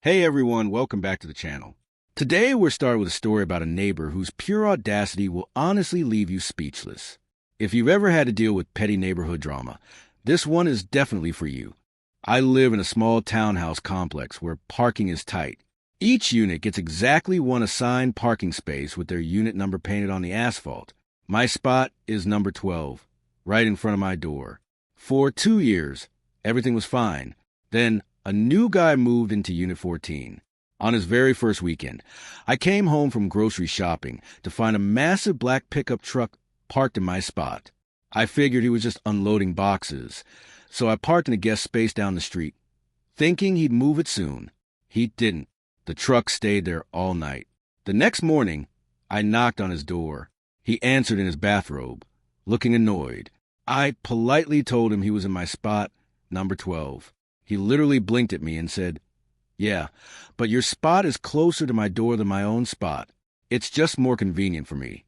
Hey everyone, welcome back to the channel. Today we're starting with a story about a neighbor whose pure audacity will honestly leave you speechless. If you've ever had to deal with petty neighborhood drama, this one is definitely for you. I live in a small townhouse complex where parking is tight. Each unit gets exactly one assigned parking space with their unit number painted on the asphalt. My spot is number 12, right in front of my door. For 2 years, everything was fine. Then a new guy moved into Unit 14. On his very first weekend, I came home from grocery shopping to find a massive black pickup truck parked in my spot. I figured he was just unloading boxes, so I parked in a guest space down the street, thinking he'd move it soon. He didn't. The truck stayed there all night. The next morning, I knocked on his door. He answered in his bathrobe, looking annoyed. I politely told him he was in my spot, number 12. He literally blinked at me and said, "Yeah, but your spot is closer to my door than my own spot. It's just more convenient for me."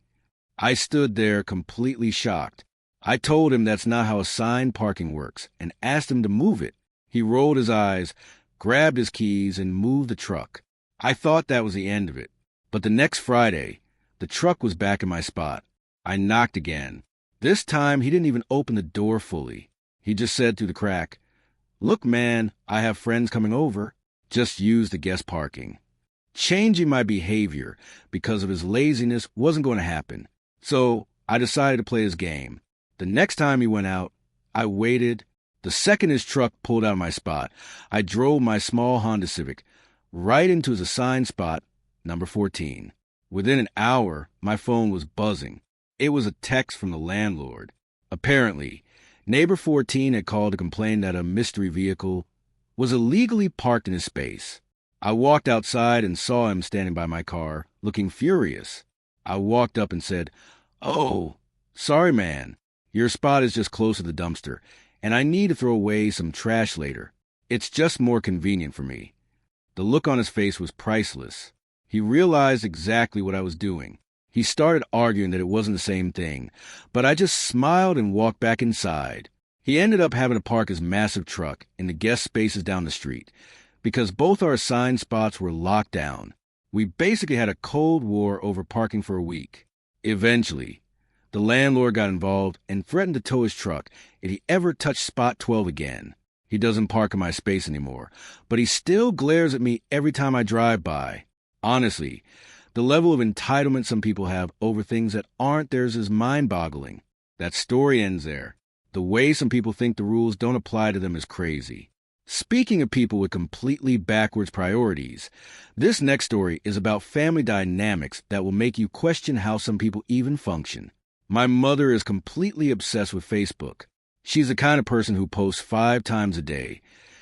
I stood there completely shocked. I told him that's not how assigned parking works and asked him to move it. He rolled his eyes, grabbed his keys, and moved the truck. I thought that was the end of it. But the next Friday, the truck was back in my spot. I knocked again. This time, he didn't even open the door fully. He just said through the crack, "Look, man, I have friends coming over. Just use the guest parking." Changing my behavior because of his laziness wasn't going to happen, so I decided to play his game. The next time he went out, I waited. The second his truck pulled out of my spot, I drove my small Honda Civic right into his assigned spot, number 14. Within an hour, my phone was buzzing. It was a text from the landlord. Apparently, Neighbor 14 had called to complain that a mystery vehicle was illegally parked in his space. I walked outside and saw him standing by my car, looking furious. I walked up and said, "Oh, sorry, man. Your spot is just close to the dumpster, and I need to throw away some trash later. It's just more convenient for me." The look on his face was priceless. He realized exactly what I was doing. He started arguing that it wasn't the same thing, but I just smiled and walked back inside. He ended up having to park his massive truck in the guest spaces down the street because both our assigned spots were locked down. We basically had a cold war over parking for a week. Eventually, the landlord got involved and threatened to tow his truck if he ever touched spot 12 again. He doesn't park in my space anymore, but he still glares at me every time I drive by. Honestly, the level of entitlement some people have over things that aren't theirs is mind-boggling. That story ends there. The way some people think the rules don't apply to them is crazy. Speaking of people with completely backwards priorities, this next story is about family dynamics that will make you question how some people even function. My mother is completely obsessed with Facebook. She's the kind of person who posts 5 times a day,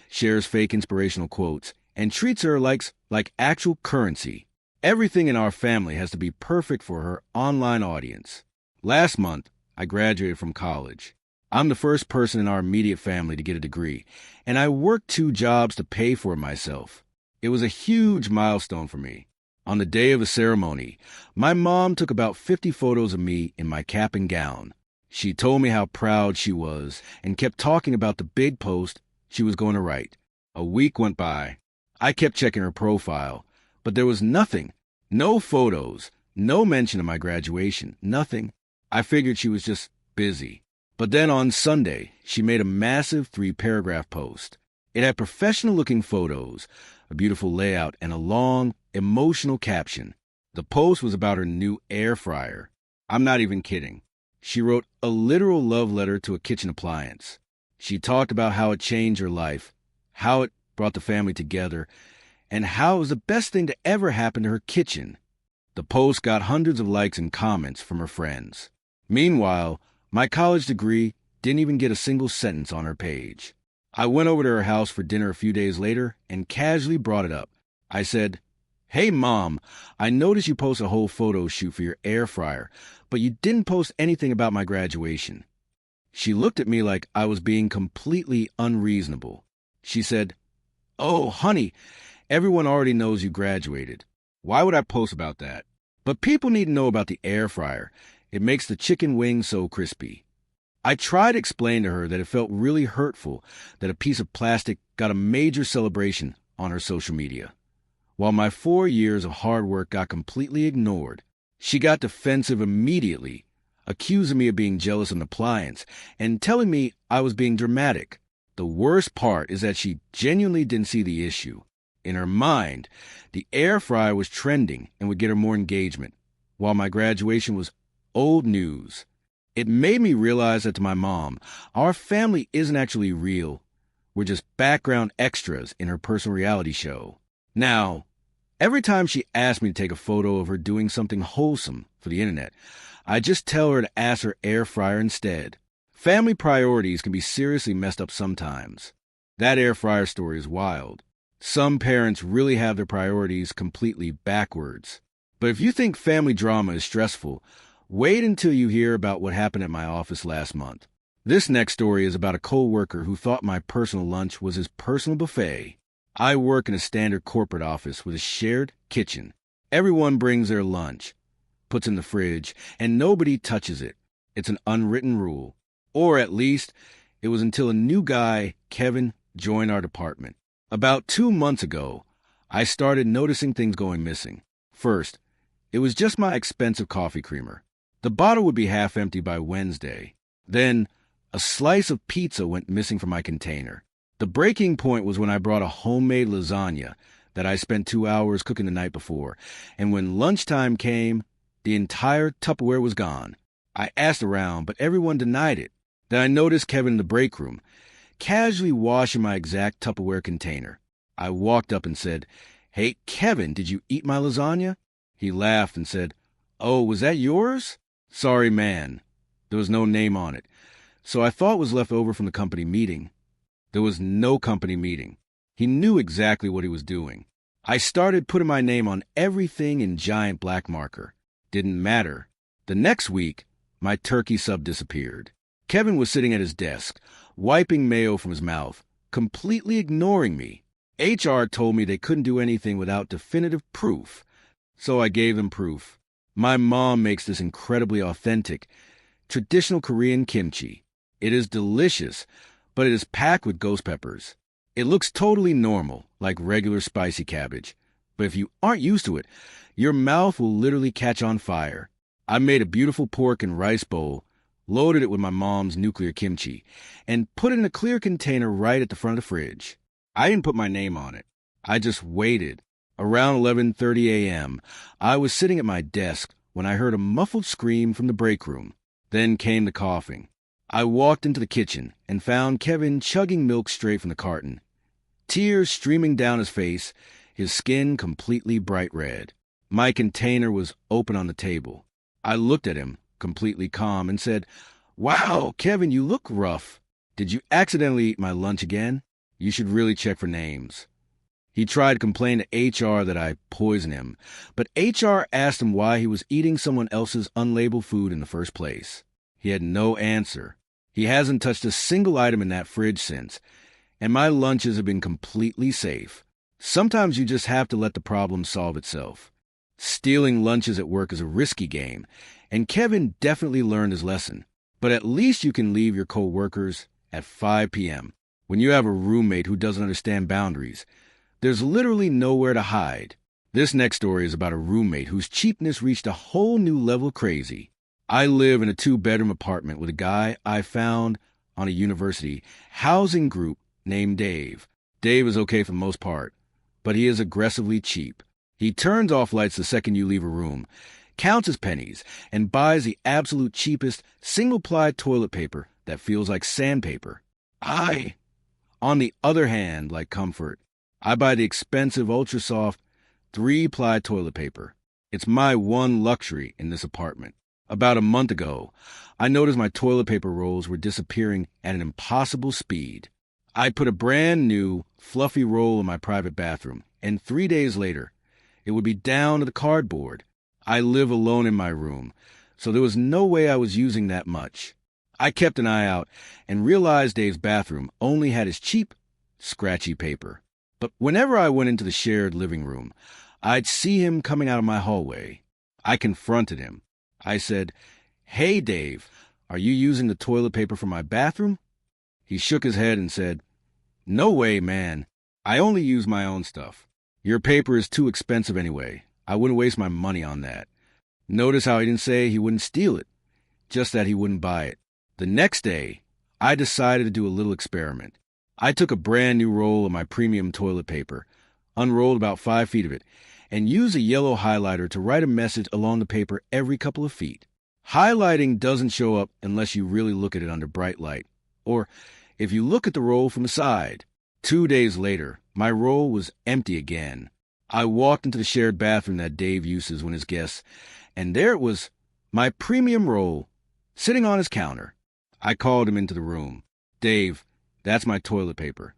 shares fake inspirational quotes, and treats her likes like actual currency. Everything in our family has to be perfect for her online audience. Last month, I graduated from college. I'm the first person in our immediate family to get a degree, and I worked 2 jobs to pay for it myself. It was a huge milestone for me. On the day of the ceremony, my mom took about 50 photos of me in my cap and gown. She told me how proud she was and kept talking about the big post she was going to write. A week went by. I kept checking her profile, but there was nothing. No photos, no mention of my graduation, nothing. I figured she was just busy. But then on Sunday, she made a massive 3-paragraph post. It had professional-looking photos, a beautiful layout, and a long, emotional caption. The post was about her new air fryer. I'm not even kidding. She wrote a literal love letter to a kitchen appliance. She talked about how it changed her life, how it brought the family together, and how it was the best thing to ever happen to her kitchen. The post got hundreds of likes and comments from her friends. Meanwhile, my college degree didn't even get a single sentence on her page. I went over to her house for dinner a few days later and casually brought it up. I said, "Hey, Mom, I noticed you posted a whole photo shoot for your air fryer, but you didn't post anything about my graduation." She looked at me like I was being completely unreasonable. She said, "Oh, honey, everyone already knows you graduated. Why would I post about that? But people need to know about the air fryer. It makes the chicken wings so crispy." I tried to explain to her that it felt really hurtful that a piece of plastic got a major celebration on her social media. while my 4 years of hard work got completely ignored. She got defensive immediately, accusing me of being jealous of an appliance and telling me I was being dramatic. The worst part is that she genuinely didn't see the issue. In her mind, the air fryer was trending and would get her more engagement, while my graduation was old news. It made me realize that to my mom, our family isn't actually real. We're just background extras in her personal reality show. Now, every time she asks me to take a photo of her doing something wholesome for the internet, I just tell her to ask her air fryer instead. Family priorities can be seriously messed up sometimes. That air fryer story is wild. Some parents really have their priorities completely backwards. But if you think family drama is stressful, wait until you hear about what happened at my office last month. This next story is about a co-worker who thought my personal lunch was his personal buffet. I work in a standard corporate office with a shared kitchen. Everyone brings their lunch, puts in the fridge, and nobody touches it. It's an unwritten rule. Or at least, it was until a new guy, Kevin, joined our department. About 2 months ago, I started noticing things going missing. First, it was just my expensive coffee creamer. The bottle would be half empty by Wednesday. Then, a slice of pizza went missing from my container. The breaking point was when I brought a homemade lasagna that I spent 2 hours cooking the night before, and when lunchtime came, the entire Tupperware was gone. I asked around, but everyone denied it. Then I noticed Kevin in the break room, casually washing my exact Tupperware container. I walked up and said, "Hey, Kevin, did you eat my lasagna?" He laughed and said, "Oh, was that yours?" "Sorry, man." There was no name on it, so I thought it was left over from the company meeting. There was no company meeting. He knew exactly what he was doing. I started putting my name on everything in giant black marker. Didn't matter. The next week, my turkey sub disappeared. Kevin was sitting at his desk, wiping mayo from his mouth, completely ignoring me. HR told me they couldn't do anything without definitive proof, so I gave them proof. My mom makes this incredibly authentic, traditional Korean kimchi. It is delicious, but it is packed with ghost peppers. It looks totally normal, like regular spicy cabbage, but if you aren't used to it, your mouth will literally catch on fire. I made a beautiful pork and rice bowl, loaded it with my mom's nuclear kimchi, and put it in a clear container right at the front of the fridge. I didn't put my name on it. I just waited. Around 11:30 a.m., I was sitting at my desk when I heard a muffled scream from the break room. Then came the coughing. I walked into the kitchen and found Kevin chugging milk straight from the carton, tears streaming down his face, his skin completely bright red. My container was open on the table. I looked at him, completely calm, and said, "Wow, Kevin, you look rough. Did you accidentally eat my lunch again? You should really check for names." He tried to complain to HR that I poisoned him, but HR asked him why he was eating someone else's unlabeled food in the first place. He had no answer. He hasn't touched a single item in that fridge since, and my lunches have been completely safe. Sometimes you just have to let the problem solve itself. Stealing lunches at work is a risky game, and Kevin definitely learned his lesson. But at least you can leave your co-workers at 5 p.m. When you have a roommate who doesn't understand boundaries, there's literally nowhere to hide. This next story is about a roommate whose cheapness reached a whole new level of crazy. I live in a 2-bedroom apartment with a guy I found on a university housing group named Dave. Dave is okay for the most part, but he is aggressively cheap. He turns off lights the second you leave a room, counts his pennies, and buys the absolute cheapest single-ply toilet paper that feels like sandpaper. On the other hand, like comfort, I buy the expensive, ultra-soft 3-ply toilet paper. It's my one luxury in this apartment. About a month ago, I noticed my toilet paper rolls were disappearing at an impossible speed. I put a brand new, fluffy roll in my private bathroom, and 3 days later, it would be down to the cardboard. I live alone in my room, so there was no way I was using that much. I kept an eye out and realized Dave's bathroom only had his cheap, scratchy paper. But whenever I went into the shared living room, I'd see him coming out of my hallway. I confronted him. I said, "Hey, Dave, are you using the toilet paper from my bathroom?" He shook his head and said, "No way, man. I only use my own stuff." Your paper is too expensive anyway. I wouldn't waste my money on that. Notice how he didn't say he wouldn't steal it, just that he wouldn't buy it. The next day, I decided to do a little experiment. I took a brand new roll of my premium toilet paper, unrolled about 5 feet of it, and used a yellow highlighter to write a message along the paper every couple of feet. Highlighting doesn't show up unless you really look at it under bright light, or if you look at the roll from the side. 2 days later, my roll was empty again. I walked into the shared bathroom that Dave uses when his guests, and there it was, my premium roll, sitting on his counter. I called him into the room. Dave, that's my toilet paper.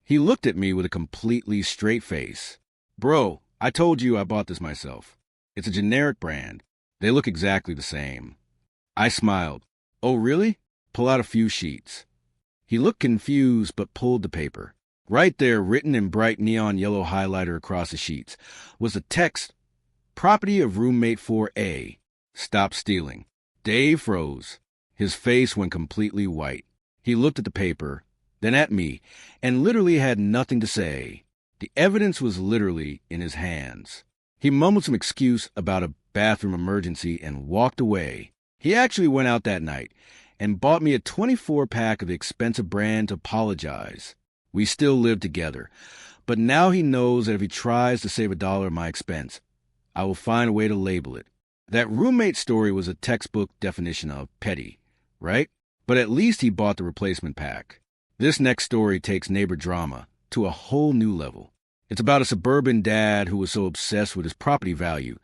He looked at me with a completely straight face. Bro, I told you I bought this myself. It's a generic brand. They look exactly the same. I smiled. Oh, really? Pull out a few sheets. He looked confused but pulled the paper. Right there, written in bright neon yellow highlighter across the sheets, was the text, Property of Roommate 4A. Stop stealing. Dave froze. His face went completely white. He looked at the paper, then at me, and literally had nothing to say. The evidence was literally in his hands. He mumbled some excuse about a bathroom emergency and walked away. He actually went out that night and bought me a 24-pack of the expensive brand to apologize. We still live together, but now he knows that if he tries to save $1 at my expense, I will find a way to label it. That roommate story was a textbook definition of petty, right? But at least he bought the replacement pack. This next story takes neighbor drama to a whole new level. It's about a suburban dad who was so obsessed with his property value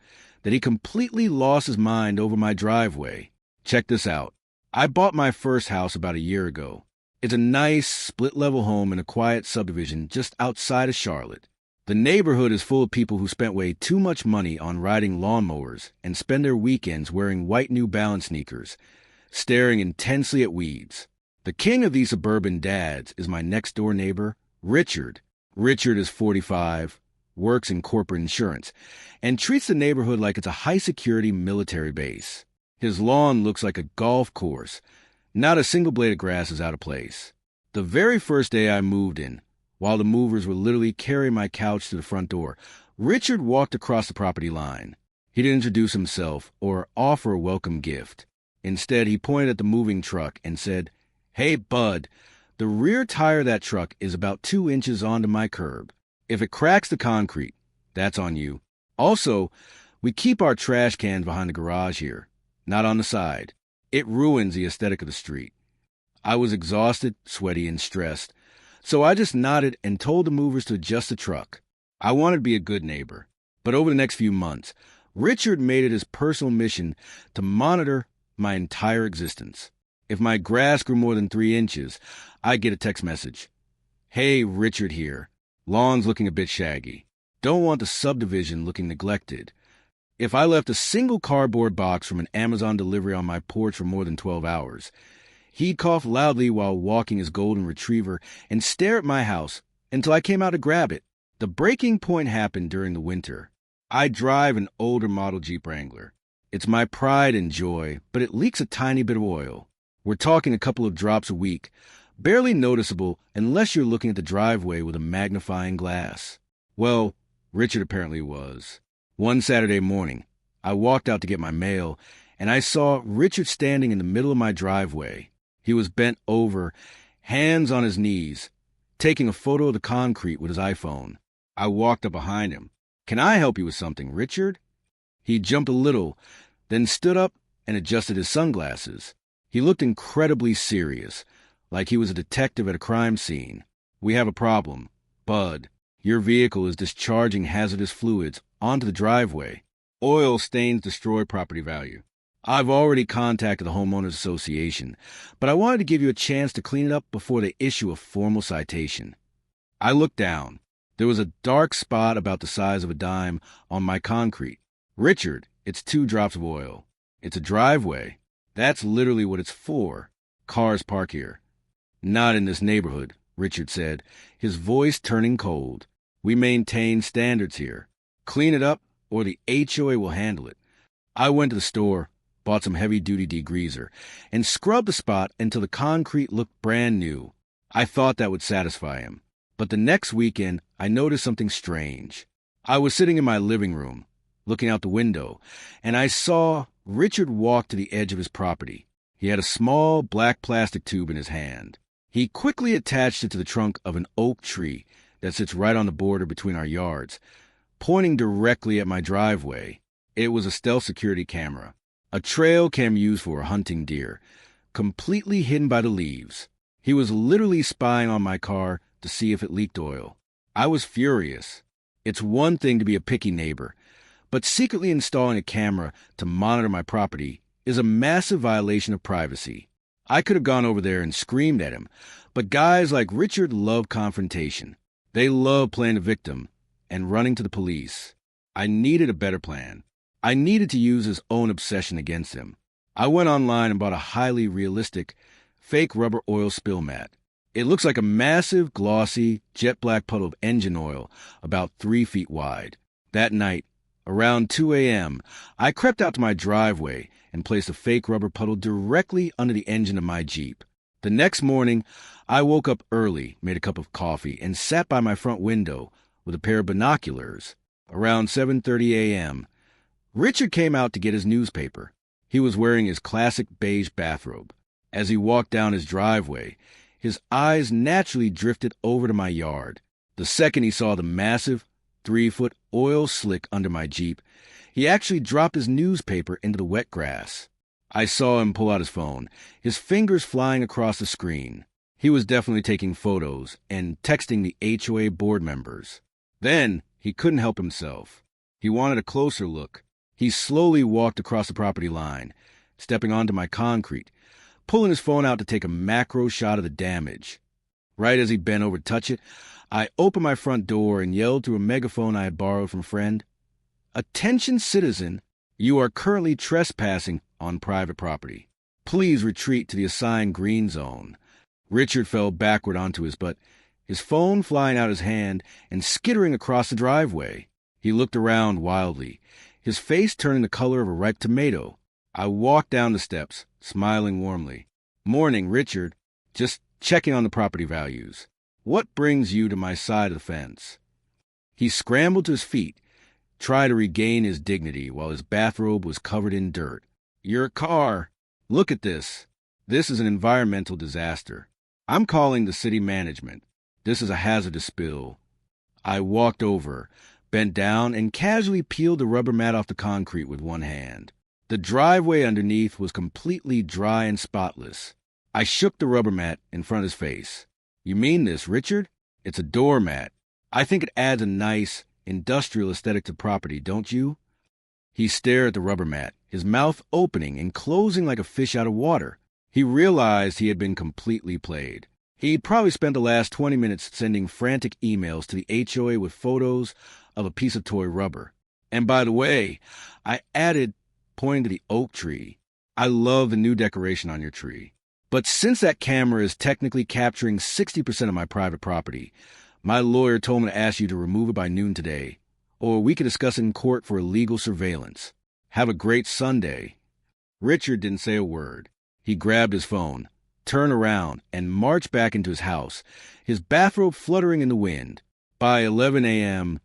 that he completely lost his mind over my driveway. Check this out. I bought my first house about a year ago. It's a nice, split-level home in a quiet subdivision just outside of Charlotte. The neighborhood is full of people who spent way too much money on riding lawnmowers and spend their weekends wearing white New Balance sneakers, staring intensely at weeds. The king of these suburban dads is my next-door neighbor, Richard. Richard is 45, works in corporate insurance, and treats the neighborhood like it's a high-security military base. His lawn looks like a golf course. Not a single blade of grass is out of place. The very first day I moved in, while the movers were literally carrying my couch to the front door, Richard walked across the property line. He didn't introduce himself or offer a welcome gift. Instead, he pointed at the moving truck and said, "Hey, bud, the rear tire of that truck is about 2 inches onto my curb. If it cracks the concrete, that's on you. Also, we keep our trash cans behind the garage here, not on the side. It ruins the aesthetic of the street." I was exhausted, sweaty, and stressed, so I just nodded and told the movers to adjust the truck. I wanted to be a good neighbor, but over the next few months, Richard made it his personal mission to monitor my entire existence. If my grass grew more than 3 inches, I'd get a text message. "Hey, Richard here. Lawn's looking a bit shaggy. Don't want the subdivision looking neglected." If I left a single cardboard box from an Amazon delivery on my porch for more than 12 hours, he'd cough loudly while walking his golden retriever and stare at my house until I came out to grab it. The breaking point happened during the winter. I drive an older model Jeep Wrangler. It's my pride and joy, but it leaks a tiny bit of oil. We're talking a couple of drops a week, barely noticeable unless you're looking at the driveway with a magnifying glass. Well, Richard apparently was. One Saturday morning, I walked out to get my mail, and I saw Richard standing in the middle of my driveway. He was bent over, hands on his knees, taking a photo of the concrete with his iPhone. I walked up behind him. "Can I help you with something, Richard?" He jumped a little, then stood up and adjusted his sunglasses. He looked incredibly serious, like he was a detective at a crime scene. "We have a problem. Bud, your vehicle is discharging hazardous fluids onto the driveway. Oil stains destroy property value. I've already contacted the Homeowners Association, but I wanted to give you a chance to clean it up before they issue a formal citation." I looked down. There was a dark spot about the size of a dime on my concrete. "Richard, it's 2 drops of oil. It's a driveway. That's literally what it's for. Cars park here." "Not in this neighborhood," Richard said, his voice turning cold. "We maintain standards here. Clean it up, or the HOA will handle it." I went to the store, bought some heavy-duty degreaser, and scrubbed the spot until the concrete looked brand new. I thought that would satisfy him. But the next weekend, I noticed something strange. I was sitting in my living room, looking out the window, and I saw Richard walk to the edge of his property. He had a small black plastic tube in his hand. He quickly attached it to the trunk of an oak tree that sits right on the border between our yards, pointing directly at my driveway. It was a stealth security camera, a trail cam used for hunting deer, completely hidden by the leaves. He was literally spying on my car to see if it leaked oil. I was furious. It's one thing to be a picky neighbor, but secretly installing a camera to monitor my property is a massive violation of privacy. I could have gone over there and screamed at him, but guys like Richard love confrontation. They love playing the victim and running to the police. I needed a better plan. I needed to use his own obsession against him. I went online and bought a highly realistic, fake rubber oil spill mat. It looks like a massive, glossy, jet black puddle of engine oil about 3 feet wide. That night, around 2 a.m., I crept out to my driveway and placed a fake rubber puddle directly under the engine of my Jeep. The next morning, I woke up early, made a cup of coffee, and sat by my front window with a pair of binoculars. Around 7:30 a.m., Richard came out to get his newspaper. He was wearing his classic beige bathrobe. As he walked down his driveway, his eyes naturally drifted over to my yard. The second he saw the massive, 3-foot oil slick under my Jeep, he actually dropped his newspaper into the wet grass. I saw him pull out his phone, his fingers flying across the screen. He was definitely taking photos and texting the HOA board members. Then he couldn't help himself. He wanted a closer look. He slowly walked across the property line, stepping onto my concrete, pulling his phone out to take a macro shot of the damage. Right as he bent over to touch it, I opened my front door and yelled through a megaphone I had borrowed from a friend, "Attention citizen, you are currently trespassing on private property. Please retreat to the assigned green zone." Richard fell backward onto his butt, his phone flying out his hand and skittering across the driveway. He looked around wildly, his face turning the color of a ripe tomato. I walked down the steps, smiling warmly. "Morning, Richard. Just checking on the property values. What brings you to my side of the fence?" He scrambled to his feet, tried to regain his dignity while his bathrobe was covered in dirt. "Your car. Look at this. This is an environmental disaster. I'm calling the city management. This is a hazardous spill." I walked over, bent down, and casually peeled the rubber mat off the concrete with one hand. The driveway underneath was completely dry and spotless. I shook the rubber mat in front of his face. "You mean this, Richard? It's a doormat. I think it adds a nice, industrial aesthetic to property, don't you?" He stared at the rubber mat, his mouth opening and closing like a fish out of water. He realized he had been completely played. He'd probably spent the last 20 minutes sending frantic emails to the HOA with photos of a piece of toy rubber. "And by the way," I added, pointing to the oak tree, "I love the new decoration on your tree. But since that camera is technically capturing 60% of my private property, my lawyer told me to ask you to remove it by noon today, or we could discuss it in court for illegal surveillance. Have a great Sunday." Richard didn't say a word. He grabbed his phone, turned around, and marched back into his house, his bathrobe fluttering in the wind. By 11 a.m.,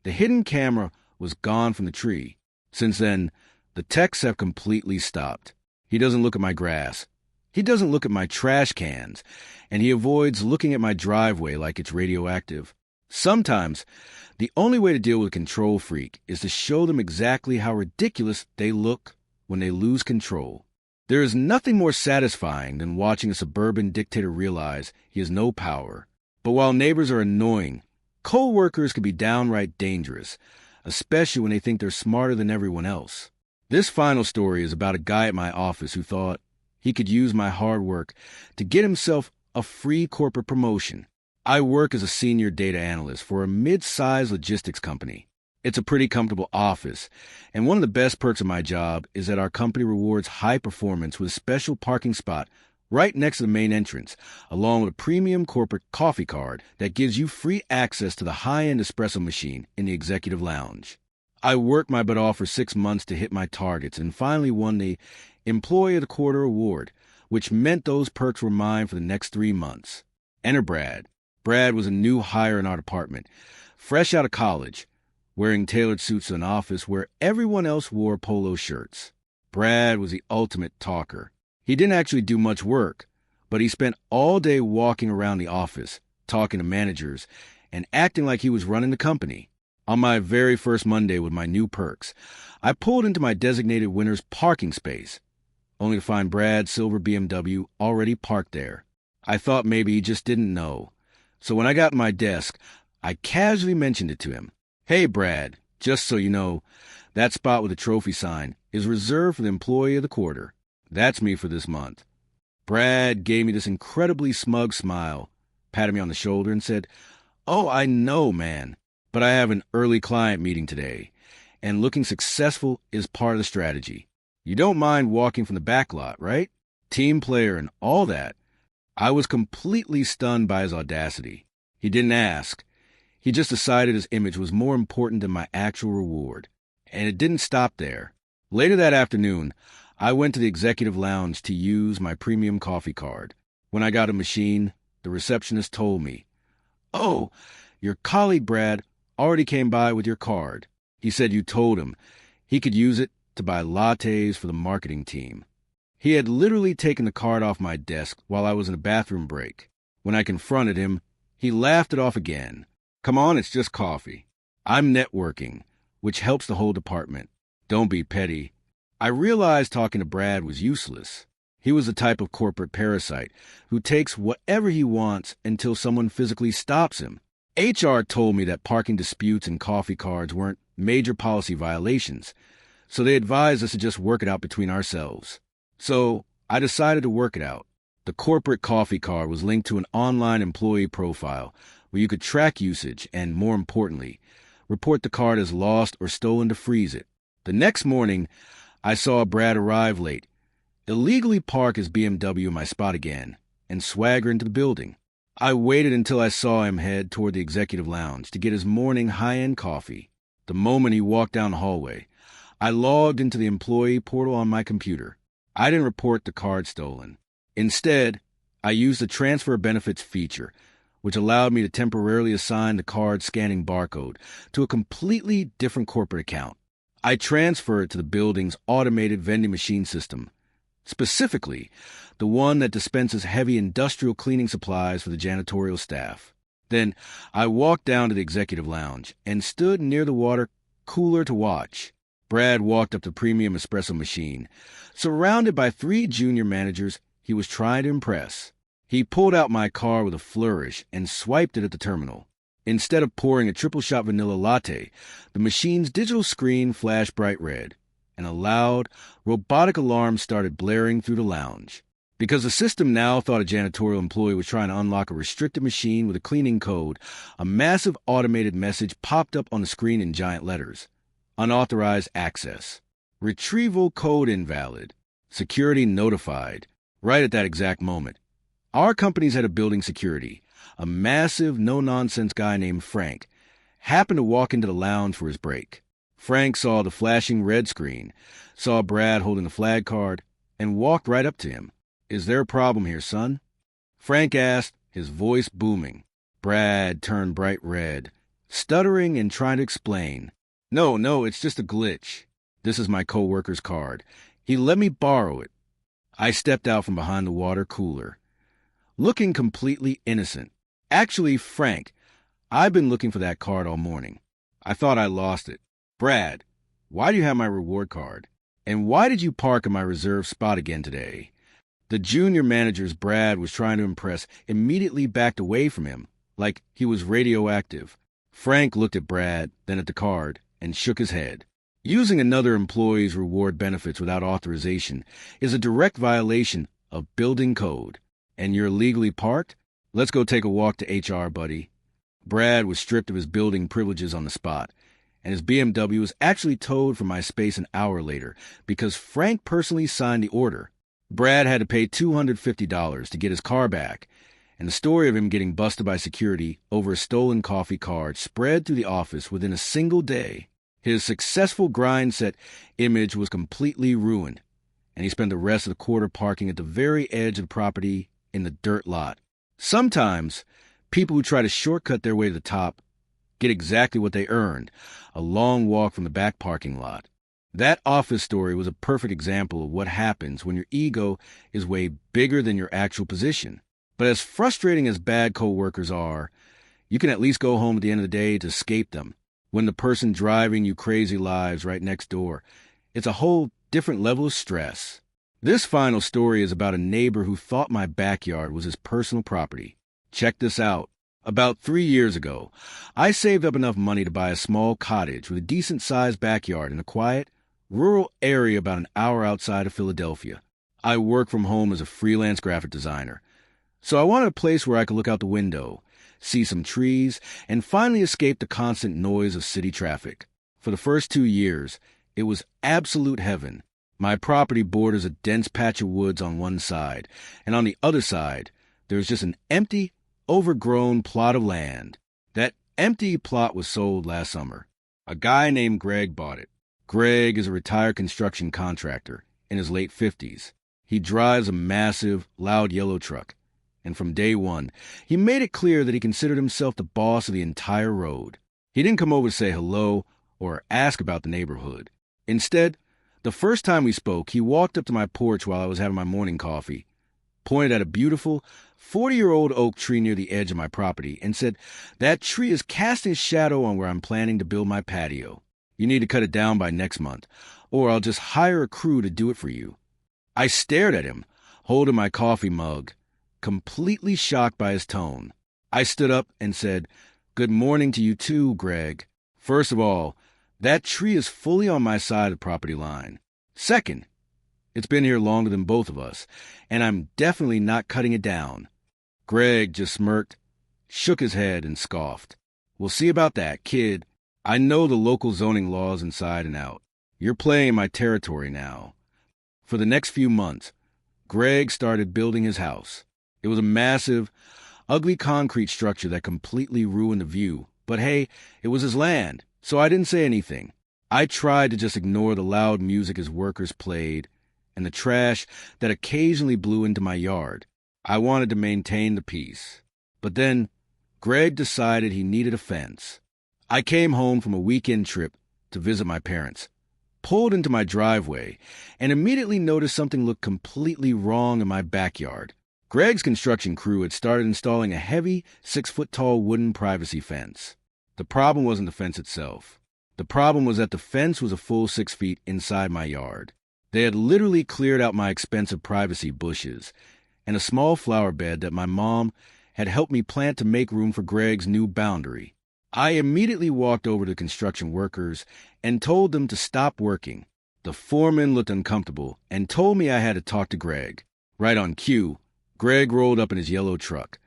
the hidden camera was gone from the tree. Since then, the texts have completely stopped. He doesn't look at my grass. He doesn't look at my trash cans, and he avoids looking at my driveway like it's radioactive. Sometimes, the only way to deal with a control freak is to show them exactly how ridiculous they look when they lose control. There is nothing more satisfying than watching a suburban dictator realize he has no power. But while neighbors are annoying, co-workers can be downright dangerous, especially when they think they're smarter than everyone else. This final story is about a guy at my office who thought he could use my hard work to get himself a free corporate promotion. I work as a senior data analyst for a mid-sized logistics company. It's a pretty comfortable office, and one of the best perks of my job is that our company rewards high performance with a special parking spot right next to the main entrance, along with a premium corporate coffee card that gives you free access to the high-end espresso machine in the executive lounge. I worked my butt off for 6 months to hit my targets and finally won the Employee of the Quarter award, which meant those perks were mine for the next 3 months. Enter Brad. Brad was a new hire in our department, fresh out of college. wearing tailored suits to an office where everyone else wore polo shirts. Brad was the ultimate talker. He didn't actually do much work, but he spent all day walking around the office, talking to managers, and acting like he was running the company. On my very first Monday with my new perks, I pulled into my designated winner's parking space, only to find Brad's silver BMW already parked there. I thought maybe he just didn't know. So when I got to my desk, I casually mentioned it to him. "Hey, Brad, just so you know, that spot with the trophy sign is reserved for the employee of the quarter. That's me for this month." Brad gave me this incredibly smug smile, patted me on the shoulder, and said, "Oh, I know, man, but I have an early client meeting today, and looking successful is part of the strategy. You don't mind walking from the back lot, right? Team player and all that." I was completely stunned by his audacity. He didn't ask. He just decided his image was more important than my actual reward. And it didn't stop there. Later that afternoon, I went to the executive lounge to use my premium coffee card. When I got a machine, the receptionist told me, "Oh, your colleague Brad already came by with your card. He said you told him he could use it to buy lattes for the marketing team." He had literally taken the card off my desk while I was in a bathroom break. When I confronted him, he laughed it off again. "Come on, it's just coffee. I'm networking, which helps the whole department. Don't be petty." I realized talking to Brad was useless. He was the type of corporate parasite who takes whatever he wants until someone physically stops him. HR told me that parking disputes and coffee cards weren't major policy violations, so they advised us to just work it out between ourselves. So I decided to work it out. The corporate coffee card was linked to an online employee profile where you could track usage and, more importantly, report the card as lost or stolen to freeze it. The next morning, I saw Brad arrive late, illegally park his BMW in my spot again, and swagger into the building. I waited until I saw him head toward the executive lounge to get his morning high-end coffee. The moment he walked down the hallway, I logged into the employee portal on my computer. I didn't report the card stolen. Instead, I used the transfer benefits feature, which allowed me to temporarily assign the card scanning barcode to a completely different corporate account. I transferred it to the building's automated vending machine system, specifically the one that dispenses heavy industrial cleaning supplies for the janitorial staff. Then I walked down to the executive lounge and stood near the water cooler to watch. Brad walked up to the premium espresso machine, surrounded by 3 junior managers he was trying to impress. He pulled out my card with a flourish and swiped it at the terminal. Instead of pouring a triple-shot vanilla latte, the machine's digital screen flashed bright red, and a loud, robotic alarm started blaring through the lounge. Because the system now thought a janitorial employee was trying to unlock a restricted machine with a cleaning code, a massive automated message popped up on the screen in giant letters. "Unauthorized access. Retrieval code invalid. Security notified." Right at that exact moment, our company's head of building security, a massive, no-nonsense guy named Frank, happened to walk into the lounge for his break. Frank saw the flashing red screen, saw Brad holding the flag card, and walked right up to him. "Is there a problem here, son?" Frank asked, his voice booming. Brad turned bright red, stuttering and trying to explain. No, it's just a glitch. This is my coworker's card. He let me borrow it." I stepped out from behind the water cooler, looking completely innocent. "Actually, Frank, I've been looking for that card all morning. I thought I lost it." "Brad, why do you have my reward card? And why did you park in my reserved spot again today?" The junior managers Brad was trying to impress immediately backed away from him, like he was radioactive. Frank looked at Brad, then at the card, and shook his head. "Using another employee's reward benefits without authorization is a direct violation of building code. And you're legally parked? Let's go take a walk to HR, buddy." Brad was stripped of his building privileges on the spot, and his BMW was actually towed from my space an hour later because Frank personally signed the order. Brad had to pay $250 to get his car back, and the story of him getting busted by security over a stolen coffee card spread through the office within a single day. His successful grind set image was completely ruined, and he spent the rest of the quarter parking at the very edge of the property in the dirt lot. Sometimes, people who try to shortcut their way to the top get exactly what they earned, a long walk from the back parking lot. That office story was a perfect example of what happens when your ego is way bigger than your actual position. But as frustrating as bad coworkers are, you can at least go home at the end of the day to escape them. When the person driving you crazy lives right next door, it's a whole different level of stress. This final story is about a neighbor who thought my backyard was his personal property. Check this out. About 3 years ago, I saved up enough money to buy a small cottage with a decent-sized backyard in a quiet, rural area about an hour outside of Philadelphia. I work from home as a freelance graphic designer, so I wanted a place where I could look out the window, see some trees, and finally escape the constant noise of city traffic. For the first 2 years, it was absolute heaven. My property borders a dense patch of woods on one side, and on the other side, there's just an empty, overgrown plot of land. That empty plot was sold last summer. A guy named Greg bought it. Greg is a retired construction contractor in his late 50s. He drives a massive, loud yellow truck, and from day one, he made it clear that he considered himself the boss of the entire road. He didn't come over to say hello or ask about the neighborhood. Instead, the first time we spoke, he walked up to my porch while I was having my morning coffee, pointed at a beautiful 40-year-old oak tree near the edge of my property, and said, "That tree is casting a shadow on where I'm planning to build my patio. You need to cut it down by next month, or I'll just hire a crew to do it for you." I stared at him, holding my coffee mug, completely shocked by his tone. I stood up and said, "Good morning to you too, Greg. First of all, that tree is fully on my side of the property line. Second, it's been here longer than both of us, and I'm definitely not cutting it down." Greg just smirked, shook his head, and scoffed. "We'll see about that, kid. I know the local zoning laws inside and out. You're playing in my territory now." For the next few months, Greg started building his house. It was a massive, ugly concrete structure that completely ruined the view. But hey, it was his land, so I didn't say anything. I tried to just ignore the loud music his workers played and the trash that occasionally blew into my yard. I wanted to maintain the peace. But then, Greg decided he needed a fence. I came home from a weekend trip to visit my parents, pulled into my driveway, and immediately noticed something looked completely wrong in my backyard. Greg's construction crew had started installing a heavy, 6-foot-tall wooden privacy fence. The problem wasn't the fence itself. The problem was that the fence was a full 6 feet inside my yard. They had literally cleared out my expensive privacy bushes and a small flower bed that my mom had helped me plant to make room for Greg's new boundary. I immediately walked over to the construction workers and told them to stop working. The foreman looked uncomfortable and told me I had to talk to Greg. Right on cue, Greg rolled up in his yellow truck,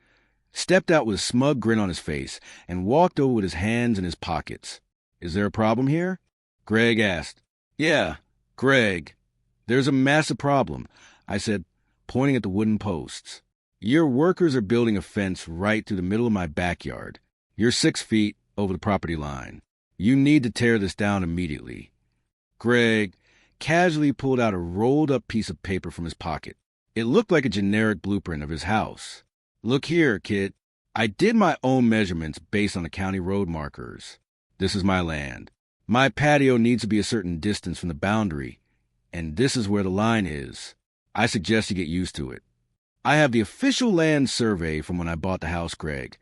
stepped out with a smug grin on his face, and walked over with his hands in his pockets. "Is there a problem here?" Greg asked. "Yeah, Greg, there's a massive problem," I said, pointing at the wooden posts. "Your workers are building a fence right through the middle of my backyard. You're 6 feet over the property line. You need to tear this down immediately." Greg casually pulled out a rolled-up piece of paper from his pocket. It looked like a generic blueprint of his house. "Look here, kid. I did my own measurements based on the county road markers. This is my land. My patio needs to be a certain distance from the boundary, and this is where the line is. I suggest you get used to it." "I have the official land survey from when I bought the house, Greg,"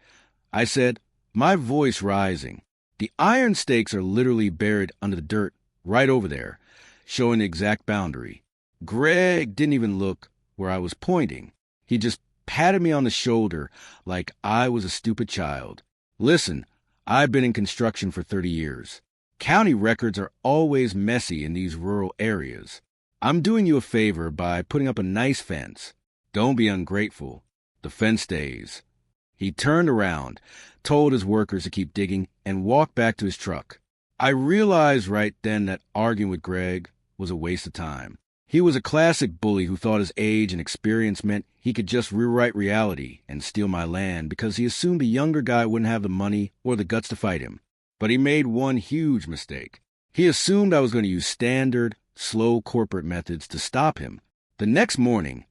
I said, my voice rising. "The iron stakes are literally buried under the dirt right over there, showing the exact boundary." Greg didn't even look where I was pointing. He just patted me on the shoulder like I was a stupid child. "Listen, I've been in construction for 30 years. County records are always messy in these rural areas. I'm doing you a favor by putting up a nice fence. Don't be ungrateful. The fence stays." He turned around, told his workers to keep digging, and walked back to his truck. I realized right then that arguing with Greg was a waste of time. He was a classic bully who thought his age and experience meant he could just rewrite reality and steal my land because he assumed a younger guy wouldn't have the money or the guts to fight him. But he made one huge mistake. He assumed I was going to use standard, slow corporate methods to stop him. The next morning,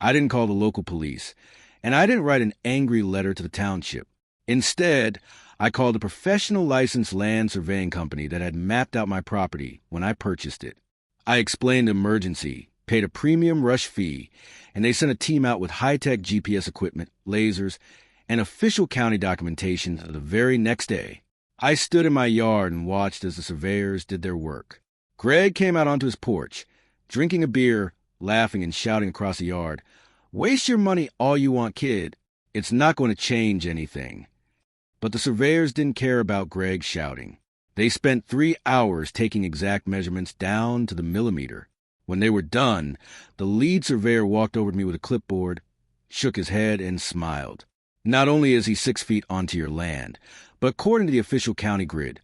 I didn't call the local police, and I didn't write an angry letter to the township. Instead, I called a professional licensed land surveying company that had mapped out my property when I purchased it. I explained the emergency, paid a premium rush fee, and they sent a team out with high-tech GPS equipment, lasers, and official county documentation the very next day. I stood in my yard and watched as the surveyors did their work. Greg came out onto his porch, drinking a beer, laughing and shouting across the yard, "Waste your money all you want, kid. It's not going to change anything." But the surveyors didn't care about Greg shouting. They spent 3 hours taking exact measurements down to the millimeter. When they were done, the lead surveyor walked over to me with a clipboard, shook his head, and smiled. Not only is he 6 feet onto your land, but according to the official county grid,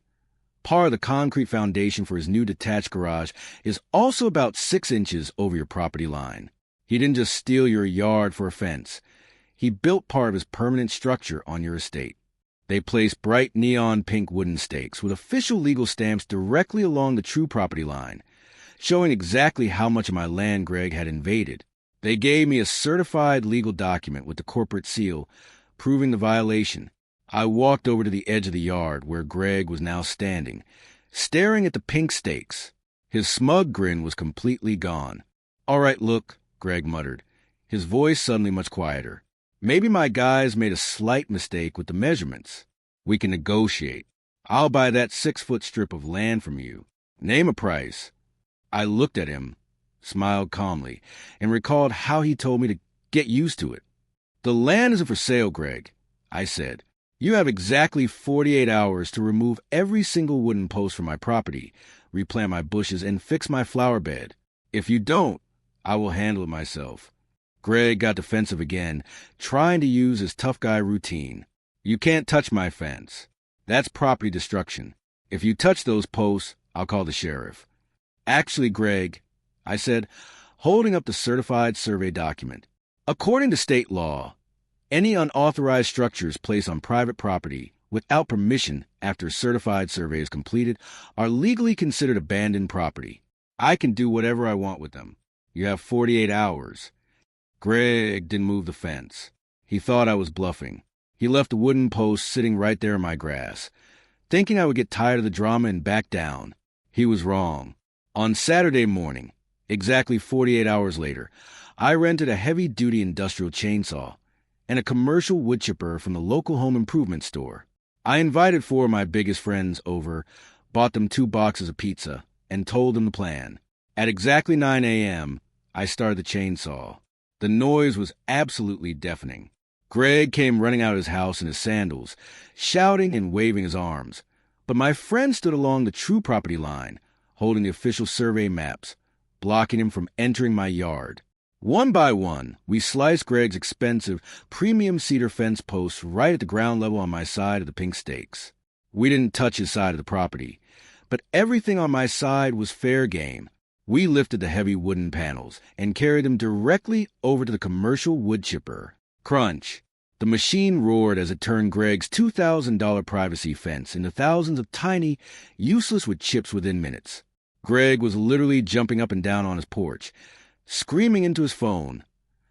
part of the concrete foundation for his new detached garage is also about 6 inches over your property line. He didn't just steal your yard for a fence. He built part of his permanent structure on your estate. They placed bright neon pink wooden stakes with official legal stamps directly along the true property line, showing exactly how much of my land Greg had invaded. They gave me a certified legal document with the corporate seal, proving the violation. I walked over to the edge of the yard where Greg was now standing, staring at the pink stakes. His smug grin was completely gone. "All right, look," Greg muttered, his voice suddenly much quieter. "Maybe my guys made a slight mistake with the measurements. We can negotiate. I'll buy that 6-foot strip of land from you. Name a price." I looked at him, smiled calmly, and recalled how he told me to get used to it. "The land isn't for sale, Greg," I said. "You have exactly 48 hours to remove every single wooden post from my property, replant my bushes, and fix my flower bed. If you don't, I will handle it myself." Greg got defensive again, trying to use his tough guy routine. "You can't touch my fence. That's property destruction. If you touch those posts, I'll call the sheriff." "Actually, Greg," I said, holding up the certified survey document, "according to state law, any unauthorized structures placed on private property without permission after a certified survey is completed are legally considered abandoned property. I can do whatever I want with them. You have 48 hours. Greg didn't move the fence. He thought I was bluffing. He left the wooden post sitting right there in my grass, thinking I would get tired of the drama and back down. He was wrong. On Saturday morning, exactly 48 hours later, I rented a heavy-duty industrial chainsaw and a commercial wood chipper from the local home improvement store. I invited 4 of my biggest friends over, bought them 2 boxes of pizza, and told them the plan. At exactly 9 a.m., I started the chainsaw. The noise was absolutely deafening. Greg came running out of his house in his sandals, shouting and waving his arms. But my friend stood along the true property line, holding the official survey maps, blocking him from entering my yard. One by one, we sliced Greg's expensive premium cedar fence posts right at the ground level on my side of the pink stakes. We didn't touch his side of the property, but everything on my side was fair game. We lifted the heavy wooden panels and carried them directly over to the commercial wood chipper. Crunch! The machine roared as it turned Greg's $2,000 privacy fence into thousands of tiny, useless wood chips within minutes. Greg was literally jumping up and down on his porch, screaming into his phone,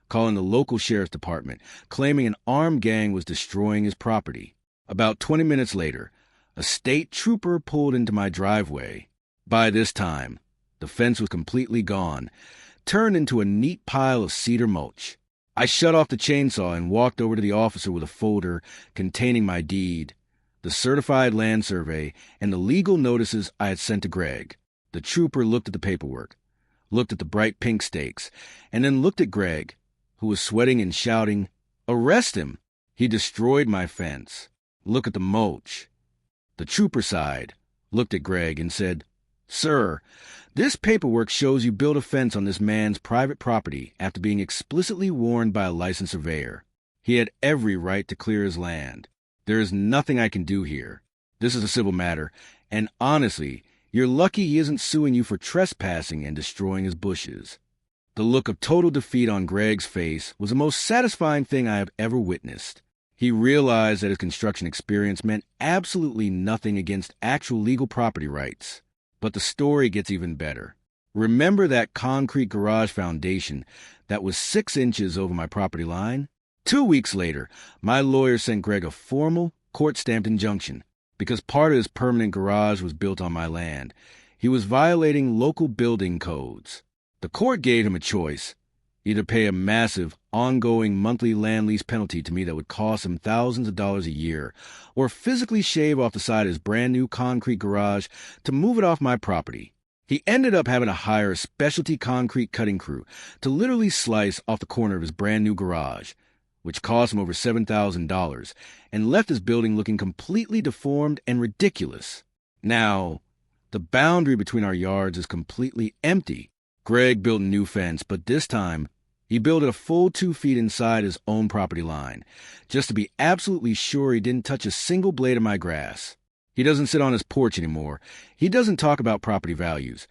calling the local sheriff's department, claiming an armed gang was destroying his property. About 20 minutes later, a state trooper pulled into my driveway. By this time, the fence was completely gone, turned into a neat pile of cedar mulch. I shut off the chainsaw and walked over to the officer with a folder containing my deed, the certified land survey, and the legal notices I had sent to Greg. The trooper looked at the paperwork, looked at the bright pink stakes, and then looked at Greg, who was sweating and shouting, "Arrest him! He destroyed my fence. Look at the mulch." The trooper sighed, looked at Greg, and said, "Sir, this paperwork shows you built a fence on this man's private property after being explicitly warned by a licensed surveyor. He had every right to clear his land. There is nothing I can do here. This is a civil matter, and honestly, you're lucky he isn't suing you for trespassing and destroying his bushes." The look of total defeat on Greg's face was the most satisfying thing I have ever witnessed. He realized that his construction experience meant absolutely nothing against actual legal property rights. But the story gets even better. Remember that concrete garage foundation that was 6 inches over my property line? 2 weeks later, my lawyer sent Greg a formal, court-stamped injunction because part of his permanent garage was built on my land. He was violating local building codes. The court gave him a choice: either pay a massive, ongoing monthly land lease penalty to me that would cost him thousands of dollars a year, or physically shave off the side of his brand-new concrete garage to move it off my property. He ended up having to hire a specialty concrete cutting crew to literally slice off the corner of his brand-new garage, which cost him over $7,000, and left his building looking completely deformed and ridiculous. Now, the boundary between our yards is completely empty. Greg built a new fence, but this time, he built it a full 2 feet inside his own property line, just to be absolutely sure he didn't touch a single blade of my grass. He doesn't sit on his porch anymore. He doesn't talk about property values.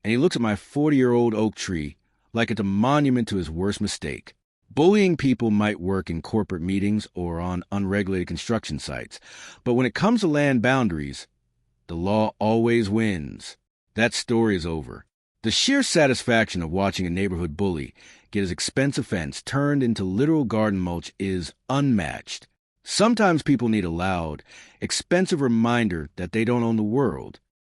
And he looks at my 40-year-old oak tree like it's a monument to his worst mistake. Bullying people might work in corporate meetings or on unregulated construction sites, but when it comes to land boundaries, the law always wins. That story is over. The sheer satisfaction of watching a neighborhood bully get his expensive fence turned into literal garden mulch is unmatched. Sometimes people need a loud, expensive reminder that they don't own the world.